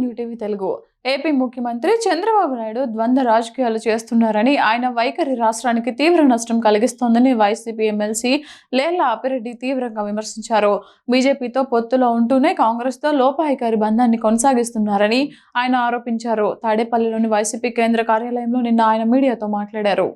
New TV Telugu. AP ముఖ్యమంత్రి చంద్రబాబు నాయుడు ద్వంద్వ రాజకీయాలు చేస్తున్నారని, ఆయన వైఖరి రాష్ట్రానికి తీవ్ర నష్టం కలిగిస్తోందని వైసీపీ ఎమ్మెల్సీ లేళ్ల అప్పిరెడ్డి తీవ్రంగా విమర్శించారు. బీజేపీతో పొత్తులో ఉంటూనే కాంగ్రెస్తో లోపాయికారి బంధాన్ని కొనసాగిస్తున్నారని ఆయన ఆరోపించారు. తాడేపల్లిలోని వైసీపీ కేంద్ర కార్యాలయంలో నిన్న ఆయన మీడియాతో మాట్లాడారు.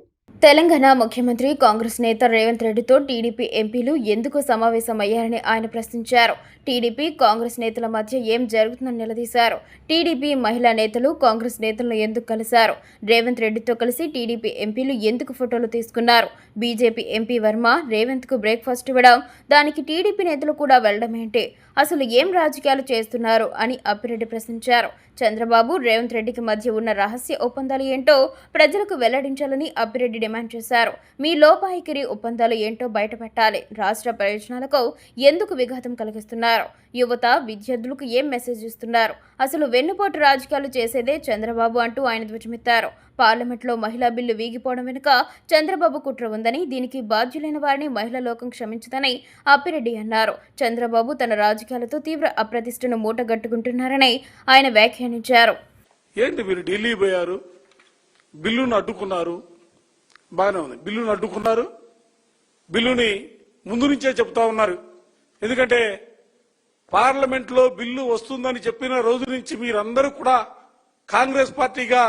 తెలంగాణ ముఖ్యమంత్రి కాంగ్రెస్ నేత రేవంత్ రెడ్డితో టీడీపీ ఎంపీలు ఎందుకు సమావేశమయ్యారని ఆయన ప్రశ్నించారు. టీడీపీ కాంగ్రెస్ నేతల మధ్య ఏం జరుగుతుందని నిలదీశారు. టీడీపీ మహిళా నేతలు కాంగ్రెస్ నేతలను ఎందుకు కలిశారు? రేవంత్ రెడ్డితో కలిసి టీడీపీ ఎంపీలు ఎందుకు ఫోటోలు తీసుకున్నారు? బీజేపీ ఎంపీ వర్మ రేవంత్కు బ్రేక్ఫాస్ట్ ఇవ్వడం, దానికి టీడీపీ నేతలు కూడా వెళ్లడం ఏంటి? అసలు ఏం రాజకీయాలు చేస్తున్నారు అని అప్పిరెడ్డి ప్రశ్నించారు. చంద్రబాబు రేవంత్ రెడ్డికి మధ్య ఉన్న రహస్య ఒప్పందాలు ఏంటో ప్రజలకు వెల్లడించాలని అప్పిరెడ్డి డిమాండ్ చేశారు. మీ లోపాయికిరి ఒప్పందాలు ఏంటో బయటపెట్టాలి. రాష్ట్ర ప్రయోజనాలకు ఎందుకు విఘాతం కలిగిస్తున్నారు? యువత విద్యార్థులకు ఏం మెసేజ్ ఇస్తున్నారు? అసలు వెన్నుపోటు రాజకీయాలు చేసేదే చంద్రబాబు అంటూ ఆయన ధ్వజమెత్తారు. పార్లమెంట్లో మహిళా బిల్లు వీగిపోవడం వెనుక చంద్రబాబు కుట్ర ఉందని, దీనికి బాధ్యులైన వారిని మహిళా లోకం క్షమించదని అప్పిరెడ్డి అన్నారు. చంద్రబాబు తన రాజకీయాలతో తీవ్ర అప్రతిష్టను మూటగట్టుకుంటున్నారని ఆయన వ్యాఖ్యానించారు. ఏంటి మీరు ఢిల్లీ పోయారు, బిల్లును అడ్డుకున్నారు, బాగానే ఉంది. బిల్లును అడ్డుకున్నారు, బిల్లుని ముందు నుంచే చెప్తా ఉన్నారు. ఎందుకంటే పార్లమెంట్ లో బిల్లు వస్తుందని చెప్పిన రోజు నుంచి మీరందరూ కూడా కాంగ్రెస్ పార్టీగా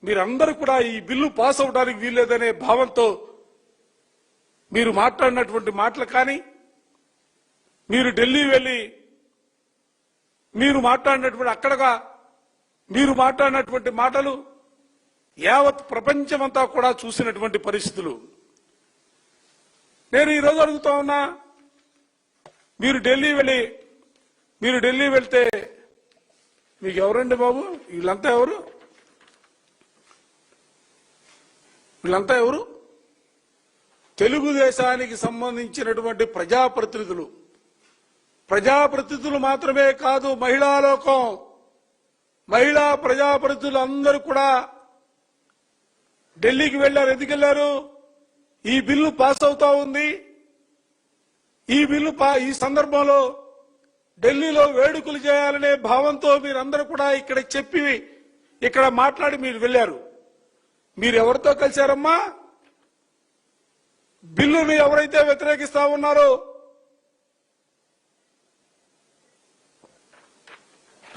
మీరందరూ కూడా ఈ బిల్లు పాస్ అవడానికి వీల్లేదనే భావంతో మీరు మాట్లాడినటువంటి మాటలు కానీ, మీరు ఢిల్లీ వెళ్లి మీరు మాట్లాడినటువంటి మాటలు యావత్ ప్రపంచమంతా కూడా చూసినటువంటి పరిస్థితులు. నేను ఈరోజు అడుగుతా ఉన్నా, మీరు ఢిల్లీ వెళ్తే మీకు ఎవరండి బాబు? వీళ్ళంతా ఎవరు? తెలుగుదేశానికి సంబంధించినటువంటి ప్రజాప్రతినిధులు మాత్రమే కాదు, మహిళా లోకం, మహిళా ప్రజాప్రతినిధులు అందరూ కూడా ఢిల్లీకి వెళ్లారు. ఎందుకు వెళ్లారు? ఈ బిల్లు పాస్ అవుతా ఉంది. ఈ సందర్భంలో ఢిల్లీలో వేడుకలు చేయాలనే భావంతో మీరందరూ కూడా ఇక్కడ మాట్లాడి మీరు వెళ్లారు. మీరు ఎవరితో కలిశారమ్మా? బిల్లును ఎవరైతే వ్యతిరేకిస్తా ఉన్నారో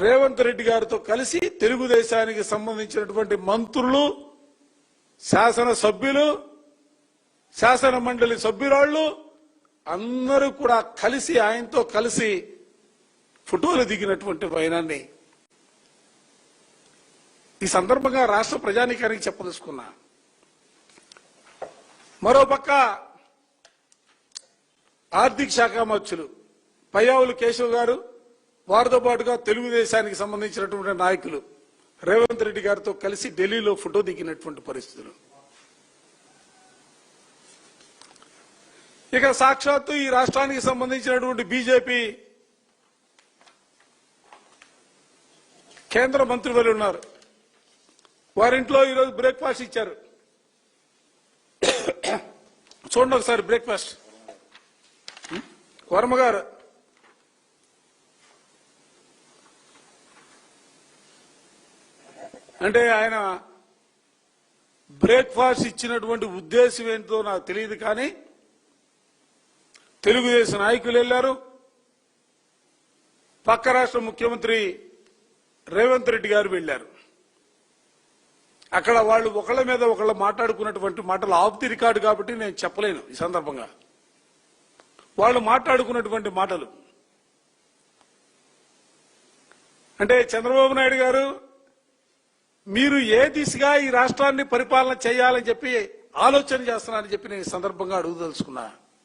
రేవంత్ రెడ్డి గారితో కలిసి తెలుగుదేశానికి సంబంధించినటువంటి మంత్రులు, శాసనసభ్యులు, శాసన మండలి సభ్యురాళ్లు అందరూ కూడా కలిసి ఆయనతో కలిసి ఫోటోలు దిగినటువంటి వైనాన్ని ఈ సందర్భంగా రాష్ట్ర ప్రజానీకానికి చెప్పదలుచుకున్నా. మరోపక్క ఆర్థిక శాఖ మంత్రులు పయ్యావులు కేశవ్ గారు, వారితో పాటుగా తెలుగుదేశానికి సంబంధించినటువంటి నాయకులు రేవంత్ రెడ్డి గారితో కలిసి ఢిల్లీలో ఫోటో దిగినటువంటి పరిస్థితులు. ఇక సాక్షాత్తు ఈ రాష్ట్రానికి సంబంధించినటువంటి బీజేపీ కేంద్ర మంత్రివర్యులు ఉన్నారు. వారింట్లో ఈరోజు బ్రేక్ఫాస్ట్ ఇచ్చారు. చూడండి ఒకసారి బ్రేక్ఫాస్ట్. వర్మ గారు అంటే ఆయన బ్రేక్ఫాస్ట్ ఇచ్చినటువంటి ఉద్దేశం ఏంటో నాకు తెలియదు, కానీ తెలుగుదేశం నాయకులు వెళ్లారు. పక్క రాష్ట్ర ముఖ్యమంత్రి రేవంత్ రెడ్డి గారు వెళ్లారు. అక్కడ వాళ్ళు ఒకళ్ళ మీద ఒకళ్ళు మాట్లాడుకున్నటువంటి మాటలు ఆఫ్ ది రికార్డు కాబట్టి నేను చెప్పలేను. ఈ సందర్భంగా వాళ్ళు మాట్లాడుకున్నటువంటి మాటలు అంటే, చంద్రబాబు నాయుడు గారు మీరు ఏ దిశగా ఈ రాష్ట్రాన్ని పరిపాలన చేయాలని చెప్పి ఆలోచన చేస్తున్నారని చెప్పి నేను ఈ సందర్భంగా అడుగుదలుచుకున్నా.